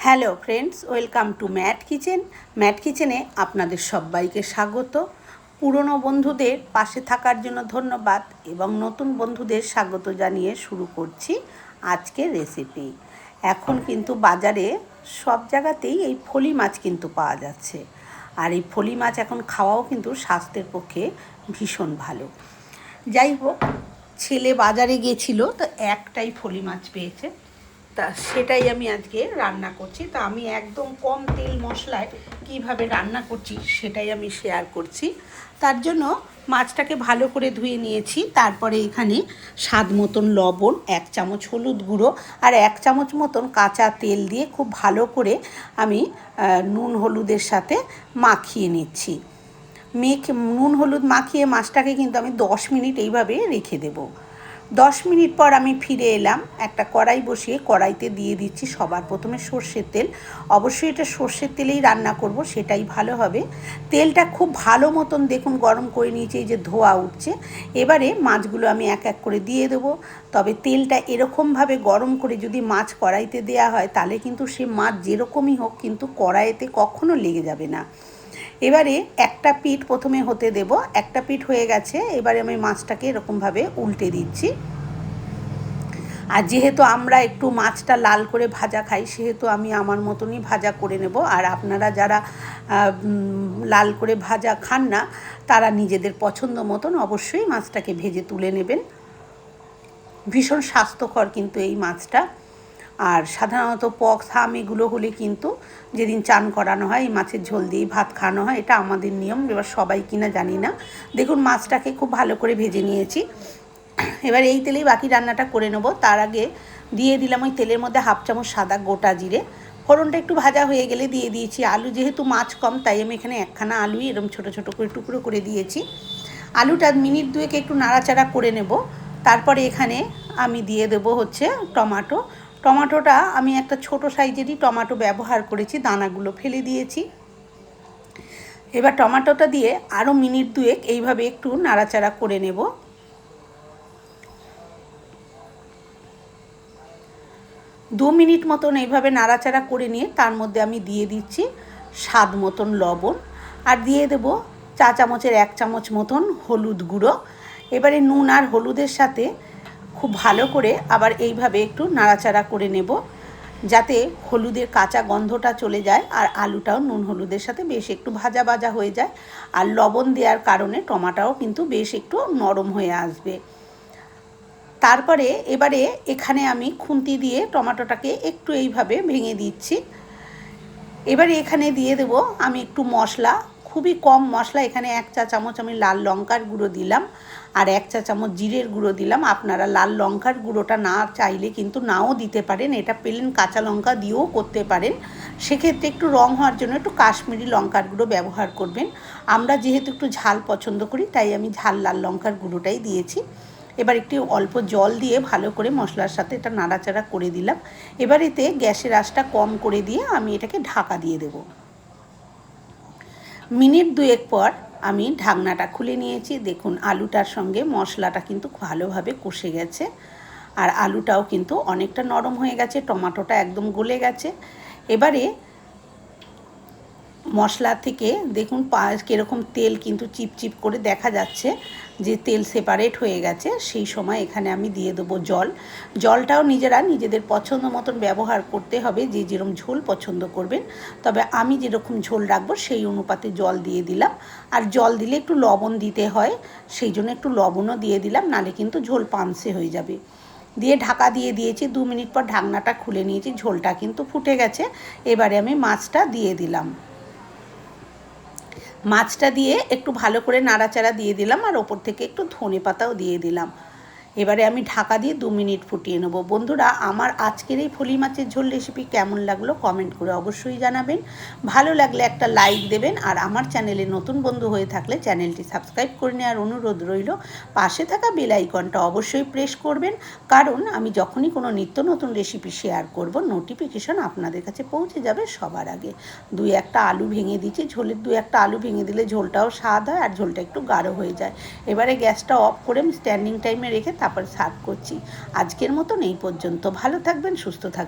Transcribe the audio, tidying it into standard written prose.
Hello friends, welcome to Matt Kitchen. Matt কিচেনে আপনাদের সবাইকে স্বাগত। পুরনো বন্ধুদের পাশে থাকার জন্য ধন্যবাদ এবং নতুন বন্ধুদের স্বাগত জানিয়ে শুরু করছি আজকের রেসিপি। এখন কিন্তু বাজারে সব জায়গাতেই এই ফলি মাছ কিন্তু পাওয়া যাচ্ছে, আর এই ফলি মাছ এখন খাওয়াও কিন্তু স্বাস্থ্যের পক্ষে ভীষণ ভালো। যাই হোক, ছেলে বাজারে গিয়েছিল, তো একটাই ফলি মাছ পেয়েছে, তা সেটাই আমি আজকে রান্না করছি। তা আমি একদম কম তেল মশলায় কিভাবে রান্না করছি সেটাই আমি শেয়ার করছি। তার জন্য মাছটাকে ভালো করে ধুয়ে নিয়েছি। তারপরে এখানে স্বাদ মতন লবণ, 1 চামচ হলুদ গুঁড়ো আর 1 চামচ মতন কাঁচা তেল দিয়ে খুব ভালো করে আমি নুন হলুদের সাথে মাখিয়ে নিচ্ছি। নুন হলুদ মাখিয়ে মাছটাকে কিন্তু আমি 10 মিনিট এইভাবে রেখে দেবো। 10 মিনিট পর আমি ফিরে এলাম। একটা কড়াই বসিয়ে কড়াইতে দিয়ে দিচ্ছি সবার প্রথমে সর্ষের তেল। অবশ্যই এটা সর্ষের তেলেই রান্না করব, সেটাই ভালো হবে। তেলটা খুব ভালো মতন দেখুন গরম করে নিয়েছি, এই যে ধোয়া উঠছে। এবারে মাছগুলো আমি এক এক করে দিয়ে দেবো। তবে তেলটা এরকমভাবে গরম করে যদি মাছ কড়াইতে দেওয়া হয় তাহলে কিন্তু সে মাছ যেরকমই হোক কিন্তু কড়াইতে কখনো লেগে যাবে না। এবারে একটা পিঠ প্রথমে হতে দেব। একটা পিঠ হয়ে গেছে, এবারে আমি মাছটাকে এরকমভাবে উল্টে দিচ্ছি। আর যেহেতু আমরা একটু মাছটা লাল করে ভাজা খাই, সেহেতু আমি আমার মতনই ভাজা করে নেব। আর আপনারা যারা লাল করে ভাজা খান না, তারা নিজেদের পছন্দ মতন অবশ্যই মাছটাকে ভেজে তুলে নেবেন। ভীষণ স্বাস্থ্যকর কিন্তু এই মাছটা। আর সাধারণত পক্স, হাম এগুলো হলে কিন্তু যেদিন চান করানো হয় এই মাছের ঝোল দিয়েই ভাত খাওয়ানো হয়, এটা আমাদের নিয়ম। এবার সবাই কিনা জানি না। দেখুন মাছটাকে খুব ভালো করে ভেজে নিয়েছি। এবার এই তেলেই বাকি রান্নাটা করে নেব। তার আগে দিয়ে দিলাম ওই তেলের মধ্যে 1/2 চামচ সাদা গোটা জিরে। ফোড়নটা একটু ভাজা হয়ে গেলে দিয়ে দিয়েছি আলু। যেহেতু মাছ কম তাই আমি এখানে একখানা আলুই এরকম ছোটো ছোটো করে টুকরো করে দিয়েছি। আলুটা মিনিট 2 একটু নাড়াচাড়া করে নেব। তারপরে এখানে আমি দিয়ে দেব হচ্ছে টমেটো। টমেটোটা আমি একটা ছোট সাইজেরই টমেটো ব্যবহার করেছি, দানাগুলো ফেলে দিয়েছি। এবার টমেটোটা দিয়ে আরও মিনিট 2 এইভাবে একটু নাড়াচাড়া করে নেব। 2 মিনিট মতন এইভাবে নাড়াচাড়া করে নিয়ে তার মধ্যে আমি দিয়ে দিচ্ছি স্বাদ মতন লবণ, আর দিয়ে দেব 1 চামচের 1 চামচ মতন হলুদ গুঁড়ো। এবারে নুন আর হলুদের সাথে খুব ভালো করে আবার এইভাবে একটু নাড়াচাড়া করে নেব, যাতে হলুদের কাঁচা গন্ধটা চলে যায় আর আলুটাও নুন হলুদের সাথে বেশ একটু ভাজা ভাজা হয়ে যায়। আর লবণ দেওয়ার কারণে টমেটোও কিন্তু বেশ একটু নরম হয়ে আসবে। তারপরে এবারে এখানে আমি খুন্তি দিয়ে টমেটোটাকে একটু এইভাবে ভেঙে দিচ্ছি। এবারে এখানে দিয়ে দেব আমি একটু মশলা, খুবই কম মশলা। এখানে 1 চা চামচ আমি লাল লঙ্কার গুঁড়ো দিলাম আর 1 চা চামচ জিরের গুঁড়ো দিলাম। আপনারা লাল লঙ্কার গুঁড়োটা না চাইলে কিন্তু নাও দিতে পারেন, এটা প্লেন কাঁচা লঙ্কা দিয়েও করতে পারেন। সেক্ষেত্রে একটু রং হওয়ার জন্য একটু কাশ্মীরি লঙ্কার গুঁড়ো ব্যবহার করবেন। আমরা যেহেতু একটু ঝাল পছন্দ করি তাই আমি ঝাল লাল লঙ্কার গুঁড়োটাই দিয়েছি। এবার একটু অল্প জল দিয়ে ভালো করে মশলার সাথে এটা নাড়াচাড়া করে দিলাম। এবার এতে গ্যাসের আঁচটা কম করে দিয়ে আমি এটাকে ঢাকা দিয়ে দেব। মিনিট 2 পর আমি ঢাকনাটা খুলে নিয়েছি। দেখুন আলুটার সঙ্গে মশলাটা কিন্তু ভালোভাবে কষে গেছে আর আলুটাও কিন্তু অনেকটা নরম হয়ে গেছে, টমেটোটা একদম গলে গেছে। এবারে মশলা থেকে দেখুন কীরকম তেল কিন্তু চিপচিপ করে দেখা যাচ্ছে যে তেল সেপারেট হয়ে গেছে। সেই সময় এখানে আমি দিয়ে দেবো জল। জলটাও নিজেরা নিজেদের পছন্দ মতন ব্যবহার করতে হবে, যে যেরকম ঝোল পছন্দ করবেন। তবে আমি যেরকম ঝোল রাখবো সেই অনুপাতে জল দিয়ে দিলাম। আর জল দিলে একটু লবণ দিতে হয়, সেই জন্য একটু লবণও দিয়ে দিলাম, নালে কিন্তু ঝোল পানসে হয়ে যাবে। দিয়ে ঢাকা দিয়ে দিয়েছি। 2 মিনিট পর ঢাকনাটা খুলে নিয়েছি, ঝোলটা কিন্তু ফুটে গেছে। এবারে আমি মাছটা দিয়ে দিলাম। মাছটা দিয়ে একটু ভালো করে নাড়াচাড়া দিয়ে দিলাম আর ওপর থেকে একটু ধনেপাতাও দিয়ে দিলাম। এবারে আমি ঢাকা দিয়ে 2 মিনিট ফুটিয়ে নেব। বন্ধুরা, আমার আজকের এই ফলি মাছের ঝোল রেসিপি কেমন লাগলো কমেন্ট করে অবশ্যই জানাবেন। ভালো লাগলে একটা লাইক দেবেন, আর আমার চ্যানেলে নতুন বন্ধু হয়ে থাকলে চ্যানেলটি সাবস্ক্রাইব করে নেওয়ার অনুরোধ রইল। পাশে থাকা বেল আইকনটা অবশ্যই প্রেস করবেন, কারণ আমি যখনই কোনো নিত্য নতুন রেসিপি শেয়ার করব নোটিফিকেশন আপনাদের কাছে পৌঁছে যাবে সবার আগে। 2-1টা আলু ভেঙে দিচ্ছি। ঝোলের 2-1টা আলু ভেঙে দিলে ঝোলটাও স্বাদ হয় আর ঝোলটা একটু গাঢ় হয়ে যায়। এবারে গ্যাসটা অফ করে আমি স্ট্যান্ডিং টাইমে রেখে তারপর সার্ভ করছি। আজকের মতন এই পর্যন্ত। ভালো থাকবেন, সুস্থ থাকবেন।